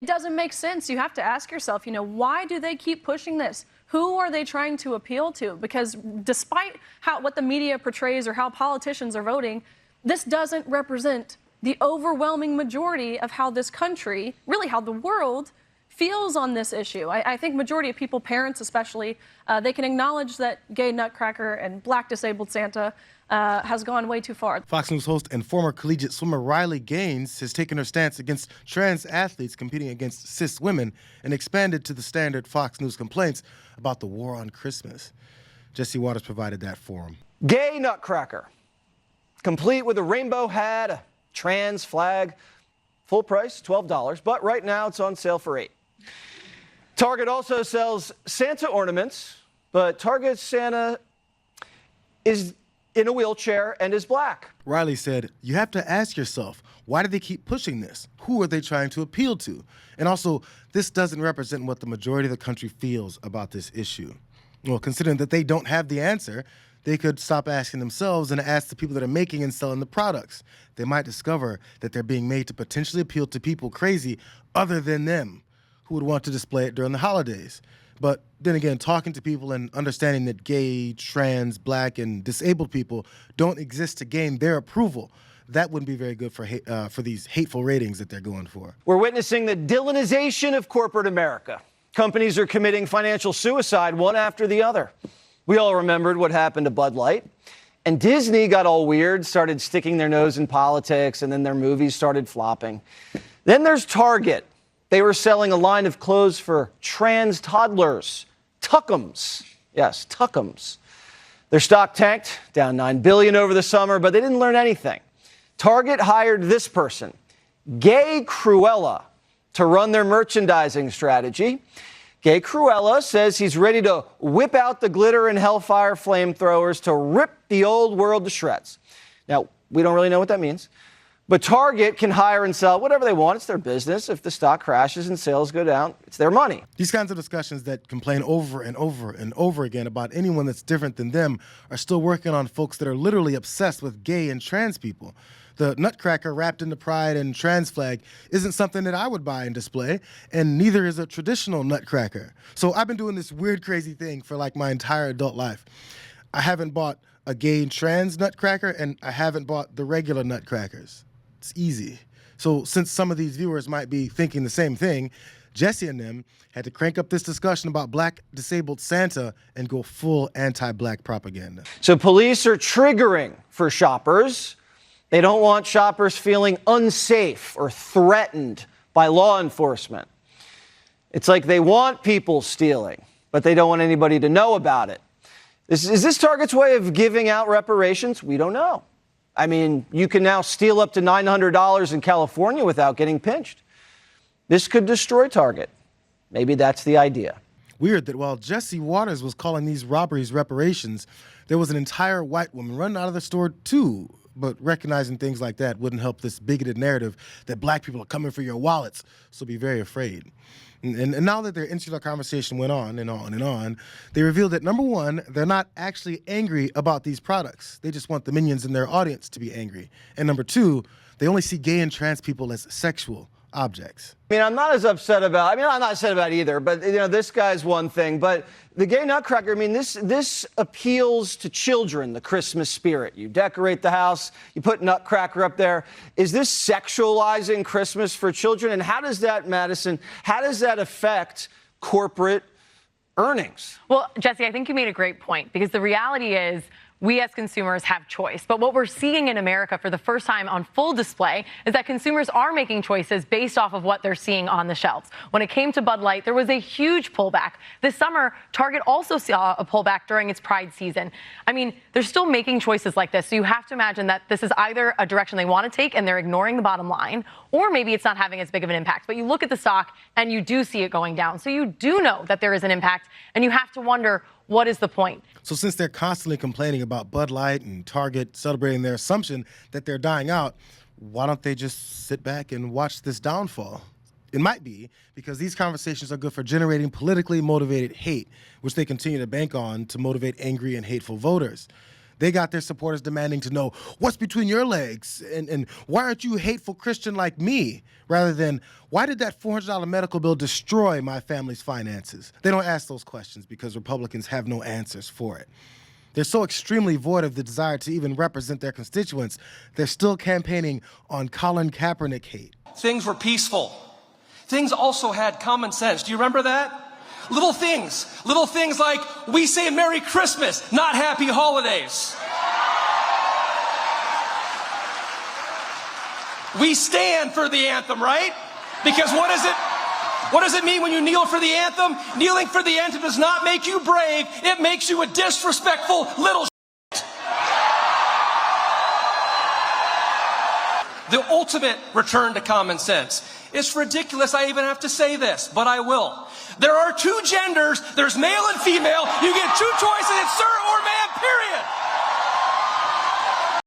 It doesn't make sense. You have to ask yourself, why do they keep pushing this? Who are they trying to appeal to? Because despite what the media portrays or how politicians are voting, this doesn't represent the overwhelming majority of how this country, really how the world, feels on this issue. I think majority of people, parents especially, they can acknowledge that gay nutcracker and black disabled Santa has gone way too far. Fox News host and former collegiate swimmer Riley Gaines has taken her stance against trans athletes competing against cis women and expanded to the standard Fox News complaints about the war on Christmas. Jesse Waters provided that for him. Gay nutcracker, complete with a rainbow hat, a trans flag, full price, $12, but right now it's on sale for $8. Target also sells Santa ornaments, but Target's Santa is in a wheelchair and is black. Riley said, you have to ask yourself, why do they keep pushing this? Who are they trying to appeal to? And also, this doesn't represent what the majority of the country feels about this issue. Well, considering that they don't have the answer, they could stop asking themselves and ask the people that are making and selling the products. They might discover that they're being made to potentially appeal to people crazy other than them who would want to display it during the holidays. But then again, talking to people and understanding that gay, trans, black, and disabled people don't exist to gain their approval, that wouldn't be very good for these hateful ratings that they're going for. We're witnessing the Dylanization of corporate America. Companies are committing financial suicide one after the other. We all remembered what happened to Bud Light. And Disney got all weird, started sticking their nose in politics, and then their movies started flopping. Then there's Target. They were selling a line of clothes for trans toddlers, Tuckums. Yes, Tuckums. Their stock tanked, down $9 billion over the summer, but they didn't learn anything. Target hired this person, Gay Cruella, to run their merchandising strategy. Gay Cruella says he's ready to whip out the glitter and hellfire flamethrowers to rip the old world to shreds. Now, we don't really know what that means. But Target can hire and sell whatever they want. It's their business. If the stock crashes and sales go down, it's their money. These kinds of discussions that complain over and over and over again about anyone that's different than them are still working on folks that are literally obsessed with gay and trans people. The nutcracker wrapped in the pride and trans flag isn't something that I would buy and display, and neither is a traditional nutcracker. So I've been doing this weird, crazy thing for like my entire adult life. I haven't bought a gay and trans nutcracker, and I haven't bought the regular nutcrackers. It's easy. So since some of these viewers might be thinking the same thing, Jesse and them had to crank up this discussion about black disabled Santa and go full anti-black propaganda. So police are triggering for shoppers. They don't want shoppers feeling unsafe or threatened by law enforcement. It's like they want people stealing, but they don't want anybody to know about it. Is this Target's way of giving out reparations? We don't know. I mean, you can now steal up to $900 in California without getting pinched. This could destroy Target. Maybe that's the idea. Weird that while Jesse Waters was calling these robberies reparations, there was an entire white woman running out of the store too. But recognizing things like that wouldn't help this bigoted narrative that black people are coming for your wallets, so be very afraid. And now that their insular conversation went on and on and on, they revealed that, number one, they're not actually angry about these products. They just want the minions in their audience to be angry. And number two, they only see gay and trans people as sexual objects. I'm not upset about either, but this guy's one thing. But the gay nutcracker, this appeals to children, the Christmas spirit. You decorate the house, you put nutcracker up there. Is this sexualizing Christmas for children? And how does that, Madison, affect corporate earnings? Well, Jesse, I think you made a great point, because the reality is we as consumers have choice. But what we're seeing in America for the first time on full display is that consumers are making choices based off of what they're seeing on the shelves. When it came to Bud Light, there was a huge pullback. This summer, Target also saw a pullback during its Pride season. They're still making choices like this. So you have to imagine that this is either a direction they want to take and they're ignoring the bottom line, or maybe it's not having as big of an impact. But you look at the stock and you do see it going down. So you do know that there is an impact, and you have to wonder, what is the point? So since they're constantly complaining about Bud Light and Target celebrating their assumption that they're dying out, why don't they just sit back and watch this downfall? It might be because these conversations are good for generating politically motivated hate, which they continue to bank on to motivate angry and hateful voters. They got their supporters demanding to know what's between your legs and why aren't you a hateful Christian like me, rather than why did that $400 medical bill destroy my family's finances? They don't ask those questions because Republicans have no answers for it. They're so extremely void of the desire to even represent their constituents, they're still campaigning on Colin Kaepernick hate. Things were peaceful. Things also had common sense. Do you remember that? Little things like we say Merry Christmas, not Happy Holidays. We stand for the anthem, right? Because what does it mean when you kneel for the anthem? Kneeling for the anthem does not make you brave. It makes you a disrespectful little shit. The ultimate return to common sense. It's ridiculous I even have to say this, but I will. There are two genders. There's male and female. You get two choices. It's sir or ma'am.